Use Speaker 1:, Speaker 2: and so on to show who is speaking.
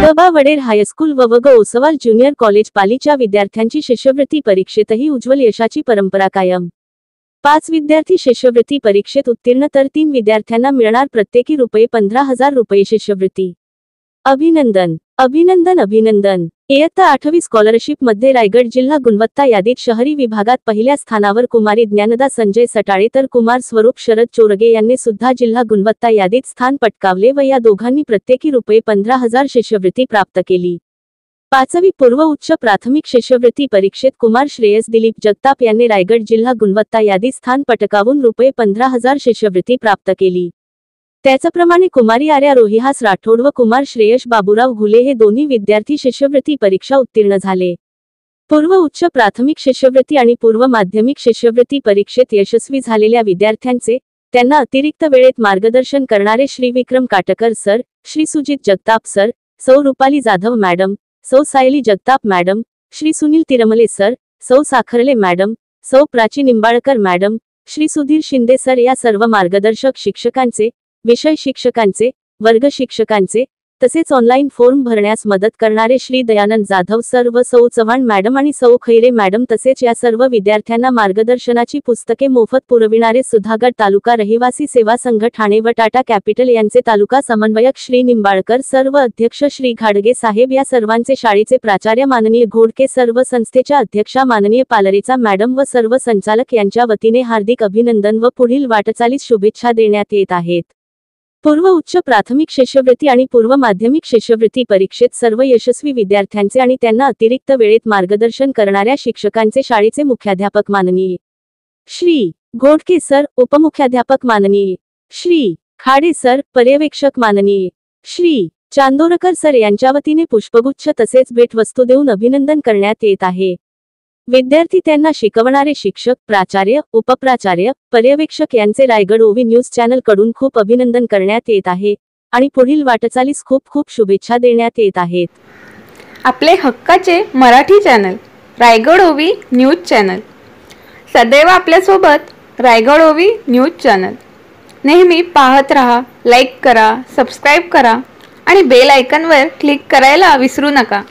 Speaker 1: ग वडेर हायस्कूल व ग ओसवाल ज्युनियर कॉलेज पालीच्या विद्यार्थ्यांची शिष्यवृत्ती परीक्षेतही उज्ज्वल यशाची परंपरा कायम। 5 विद्यार्थी शिष्यवृत्ती परीक्षेत उत्तीर्ण तर 3 विद्यार्थ्यांना मिळणार प्रत्येकी ₹15,000 शिष्यवृत्ती। अभिनंदन अभिनंदन अभिनंदन। इयत्ता 8वी स्कॉलरशिप मध्ये रायगड जिल्हा गुणवत्ता यादीत शहरी विभागात पहिल्या स्थानावर कुमारी ज्ञानदा संजय सटाळे तर कुमार स्वरूप शरद चोरगे यांनी सुद्धा जिल्हा गुणवत्ता यादीत स्थान पटकावले व या दोघांनी प्रत्येकी ₹15,000 शिष्यवृत्ती प्राप्त केली। 5वी पूर्व उच्च प्राथमिक शिष्यवृत्ती परीक्षेत कुमार श्रेयस दिलीप जगताप यांनी रायगड जिल्हा गुणवत्ता यादीत स्थान पटकावून ₹15,000 शिष्यवृत्ती प्राप्त केली। त्याचप्रमाणे कुमारी आर्या रोहिहास राठोड व कुमार श्रेयश बाबूराव घुले हे दोन्ही विद्यार्थी शिष्यवृत्ती परीक्षा उत्तीर्ण झाले। पूर्व उच्च प्राथमिक शिष्यवृत्ती आणि पूर्व माध्यमिक शिष्यवृत्ती परीक्षेत यशस्वी झालेल्या विद्यार्थ्यांचे त्यांना अतिरिक्त वेळेत मार्गदर्शन करणारे श्री विक्रम काटकर सर, श्री सुजित जगताप सर, सौ रुपाली जाधव मॅडम, सौ सायली जगताप मॅडम, श्री सुनील तिरमले सर, सौ साखरले मॅडम, सौ प्राची निंबाळकर मॅडम, श्री सुधीर शिंदे सर या सर्व मार्गदर्शक शिक्षकांचे, विषय शिक्षकांचे, वर्ग शिक्षकांचे तसेच ऑनलाईन फॉर्म भरण्यास मदत करणारे श्री दयानंद जाधव सर व सौ चव्हाण मॅडम आणि सौ खैरे मॅडम तसेच या सर्व विद्यार्थ्यांना मार्गदर्शनाची पुस्तके मोफत पुरविणारे सुधागड तालुका रहिवासी सेवा संघ ठाणे व टाटा कॅपिटल यांचे तालुका समन्वयक श्री निंबाळकर सर व अध्यक्ष श्री घाडगे साहेब या सर्वांचे शाळेचे प्राचार्य माननीय घोडके सर व संस्थेच्या अध्यक्षा माननीय पालरेचा मॅडम व सर्व संचालक यांच्या वतीने हार्दिक अभिनंदन व पुढील वाटचालीस शुभेच्छा देण्यात येत आहेत। पूर्व उच्च प्राथमिक शिष्यवृत्ती आणि पूर्व माध्यमिक शिष्यवृत्ती परीक्षेत सर्व यशस्वी विद्यार्थ्यांचे आणि त्यांना अतिरिक्त वेळेत मार्गदर्शन करणाऱ्या शिक्षकांचे शाळेचे मुख्याध्यापक माननीय श्री घोडके सर, उपमुख्याध्यापक माननीय श्री खाडे सर, पर्यवेक्षक माननीय श्री चांदोरकर सर यांच्या वतीने पुष्पगुच्छ तसेच भेटवस्तू देऊन अभिनंदन करण्यात येत आहे। विद्यार्थी त्यांना शिकवणारे शिक्षक, प्राचार्य, उपप्राचार्य, पर्यवेक्षक यांचे रायगड ओवी न्यूज चॅनल कडून खूप अभिनंदन करण्यात येत आहे आणि पुढील वाटचालीस खूप खूप शुभेच्छा देण्यात येत आहेत।
Speaker 2: आपले हक्काचे मराठी चॅनल रायगड ओवी न्यूज चॅनल सदैव आपल्यासोबत। रायगड ओवी न्यूज चॅनल नेहमी पाहत रहा, लाईक करा, सबस्क्राईब करा आणि बेल आयकॉनवर क्लिक करायला विसरू नका।